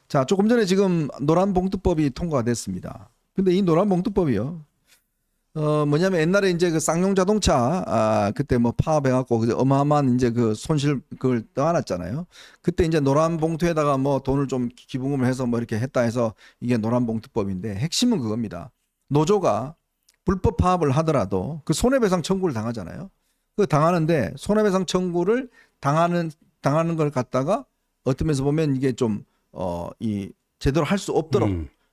자, 조금 전에 지금 노란봉투법이 통과가 됐습니다. 근데 이 노란봉투법이요. 뭐냐면 옛날에 이제 그 쌍용 자동차 그때 뭐 파업해갖고 어마어마한 이제 그 손실 그걸 떠안았잖아요. 그때 이제 노란 봉투에다가 뭐 돈을 좀 기부금을 해서 뭐 이렇게 했다 해서 이게 노란 봉투법인데 핵심은 그겁니다. 노조가 불법 파업을 하더라도 그 손해배상 청구를 당하잖아요. 그 당하는데 손해배상 청구를 당하는 걸 갖다가 어떤 면에서 보면 이게 좀 이 제대로 할 수 없도록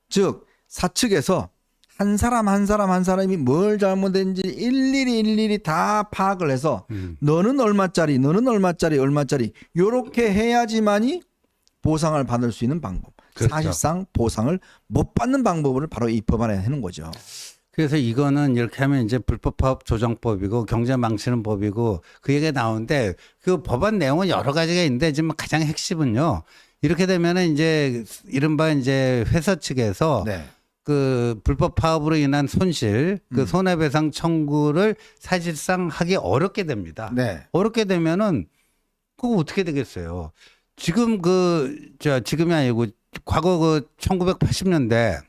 즉 사측에서 한 사람이 뭘 잘못했는지 일일이 다 파악을 해서 너는 얼마짜리 요렇게 해야지만이 보상을 받을 수 있는 방법. 그렇죠. 사실상 보상을 못 받는 방법을 바로 이 법안에 해놓은 거죠. 그래서 이거는 이렇게 하면 이제 불법 파업 조정법이고 경제 망치는 법이고 그 얘기가 나오는데 그 법안 내용은 여러 가지가 있는데 지금 가장 핵심은요. 이렇게 되면은 이제 이른바 이제 회사 측에서 네. 그 불법 파업으로 인한 손실, 그 손해배상 청구를 사실상 하기 어렵게 됩니다. 네. 어렵게 되면은 그거 어떻게 되겠어요? 지금 지금이 아니고 과거 그 1980년대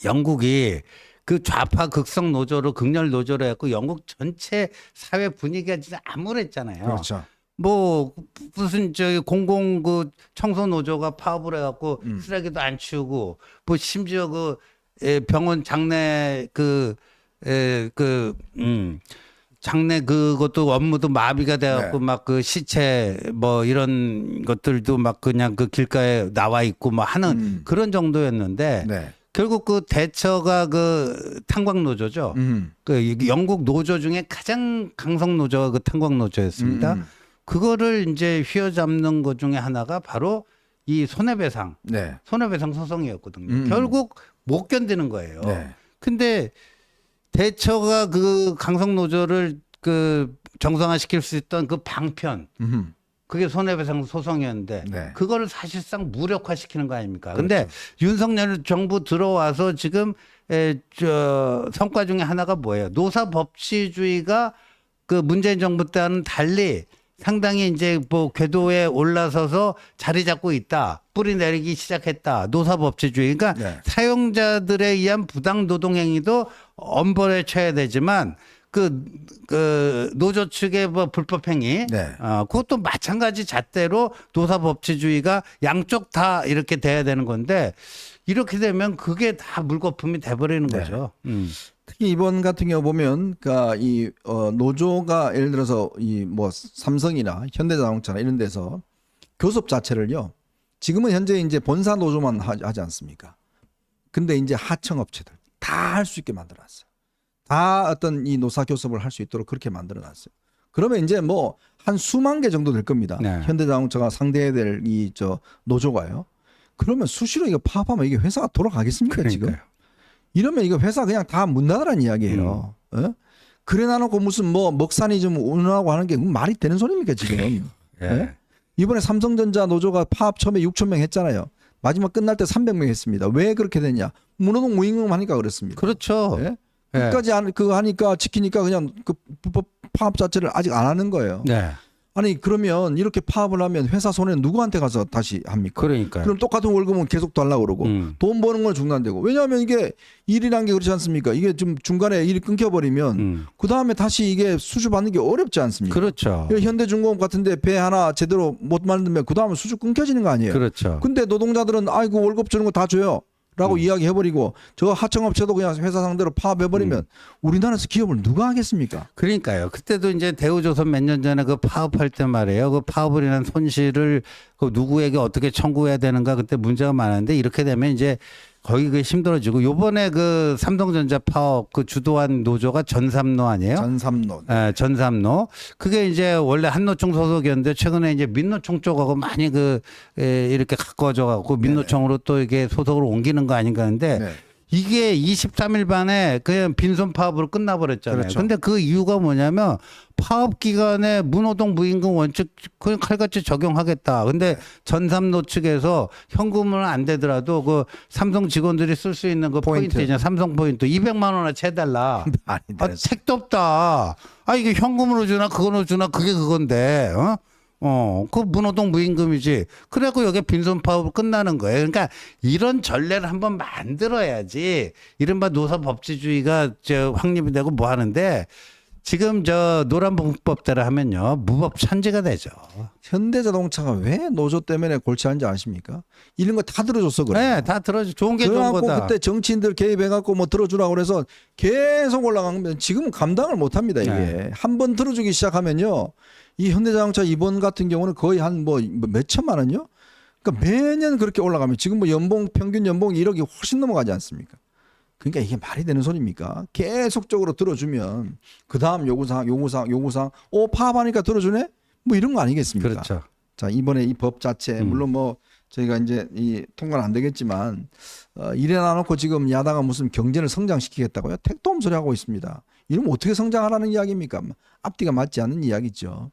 영국이 그 좌파 극성 노조로 극렬 노조로 해갖고 영국 전체 사회 분위기가 진짜 암울했잖아요. 그렇죠. 뭐 무슨 저기 공공 그 청소 노조가 파업을 해갖고 쓰레기도 안 치우고 뭐 심지어 그 병원 장례 장례 그것도 업무도 마비가 돼갖고 네. 막 그 시체 뭐 이런 것들도 막 그냥 그 길가에 나와 있고 뭐 하는 그런 정도였는데 네. 결국 그 대처가 그 탄광 노조죠. 그 영국 노조 중에 가장 강성 노조가 그 탄광 노조였습니다. 그거를 이제 휘어잡는 것 중에 하나가 바로 이 손해배상 네. 소송이었거든요. 결국 못 견디는 거예요. 네. 근데 대처가 그 강성 노조를 그 정상화시킬 수 있던 그 방편 그게 손해배상 소송이었는데 네. 그거를 사실상 무력화시키는 거 아닙니까? 근데 윤석열 정부 들어와서 지금 성과 중에 하나가 뭐예요? 노사 법치주의가 그 문재인 정부 때와는 달리 상당히 이제 뭐 궤도에 올라서서 자리 잡고 있다. 뿌리 내리기 시작했다. 노사법치주의. 그러니까 네. 사용자들에 의한 부당 노동 행위도 엄벌에 처해야 되지만 그 노조 측의 뭐 불법 행위, 네. 그것도 마찬가지 잣대로 노사법치주의가 양쪽 다 이렇게 돼야 되는 건데 이렇게 되면 그게 다 물거품이 돼버리는 네. 거죠. 특히 이번 같은 경우 보면 그러니까 이 노조가 예를 들어서 이 뭐 삼성이나 현대자동차나 이런 데서 교섭 자체를요. 지금은 현재 이제 본사 노조만 하지 않습니까? 근데 이제 하청 업체들 다 할 수 있게 만들어놨어요. 다 어떤 이 노사 교섭을 할 수 있도록 그렇게 만들어놨어요. 그러면 이제 뭐 한 수만 개 정도 될 겁니다. 네. 현대자동차가 상대해야 될 이 노조가요. 그러면 수시로 이거 파업하면 이게 회사가 돌아가겠습니까 지금? 그러니까요. 이러면 이거 회사 그냥 다 문 닫으라는 이야기예요. 그래 놔놓고 무슨 뭐 먹산이 좀 운운하고 하는 게 말이 되는 소리입니까 지금? 예. 예? 이번에 삼성전자 노조가 파업 처음에 6천 명 했잖아요. 마지막 끝날 때 300명 했습니다. 왜 그렇게 됐냐? 무노동 무임금 하니까 그렇습니다. 그렇죠. 예? 예. 끝까지 그거 하니까 지키니까 그냥 그 불법 파업 자체를 아직 안 하는 거예요. 네. 아니 그러면 이렇게 파업을 하면 회사 손해는 누구한테 가서 다시 합니까? 그러니까요. 그럼 똑같은 월급은 계속 달라고 그러고 돈 버는 건 중단되고 왜냐하면 이게 일이란 게 그렇지 않습니까? 이게 좀 중간에 일이 끊겨버리면 그 다음에 다시 이게 수주받는 게 어렵지 않습니까? 그렇죠. 현대중공업 같은데 배 하나 제대로 못 만들면 그 다음에 수주 끊겨지는 거 아니에요? 그렇죠. 근데 노동자들은 아이고 월급 주는 거 다 줘요. 라고 이야기해버리고 저 하청업체도 그냥 회사 상대로 파업해버리면 우리나라에서 기업을 누가 하겠습니까? 그러니까요. 그때도 이제 대우조선 몇 년 전에 그 파업할 때 말이에요. 그 파업을 인한 손실을 그 누구에게 어떻게 청구해야 되는가 그때 문제가 많았는데 이렇게 되면 이제 거의 그 힘들어지고 요번에 그 삼성전자 파업 그 주도한 노조가 전삼노 아니에요? 전삼노. 예, 전삼노. 그게 이제 원래 한노총 소속이었는데 최근에 이제 민노총 쪽하고 많이 이렇게 가까워져 갖고 민노총으로 또 이게 소속으로 옮기는 거 아닌가 하는데 네. 이게 23일 반에 그냥 빈손 파업으로 끝나버렸잖아요. 그렇죠. 근데 그 이유가 뭐냐면 파업 기간에 무노동 무임금 원칙 그냥 칼같이 적용하겠다. 근데 전삼노 측에서 현금은 안 되더라도 그 삼성 직원들이 쓸 수 있는 그 포인트 있잖아요. 삼성 포인트 200만 원을 채달라. 많이 됐어. 택도 없다. 이게 현금으로 주나 그거로 주나 그게 그건데. 그 무노동 무임금이지. 그래갖고 여기 빈손 파업 끝나는 거예요. 그러니까 이런 전례를 한번 만들어야지 이른바 노사 법치주의가 확립이 되고 뭐 하는데 지금 노란봉투법대로 하면요 무법 천지가 되죠. 현대자동차가 왜 노조 때문에 골치 아는지 아십니까? 이런 거 다 들어줬어 그래. 네, 다 들어줘. 좋은 게 좋은 그래갖고 거다. 그때 정치인들 개입해갖고 뭐 들어주라고 그래서 계속 올라간 거면 지금은 감당을 못합니다 이게. 네. 한 번 들어주기 시작하면요, 이 현대자동차 이번 같은 경우는 거의 한 뭐 몇 천만 원요? 그러니까 매년 그렇게 올라가면 지금 뭐 연봉 평균 연봉이 1억이 훨씬 넘어가지 않습니까? 그러니까 이게 말이 되는 소리입니까? 계속적으로 들어주면 그 다음 요구사항 파업하니까 들어주네? 뭐 이런 거 아니겠습니까? 그렇죠. 자, 이번에 이 법 자체 물론 뭐 저희가 이제 이 통과는 안 되겠지만 이래놔 놓고 지금 야당은 무슨 경제를 성장시키겠다고요? 택도 없는 소리 하고 있습니다. 이러면 어떻게 성장하라는 이야기입니까? 앞뒤가 맞지 않는 이야기죠.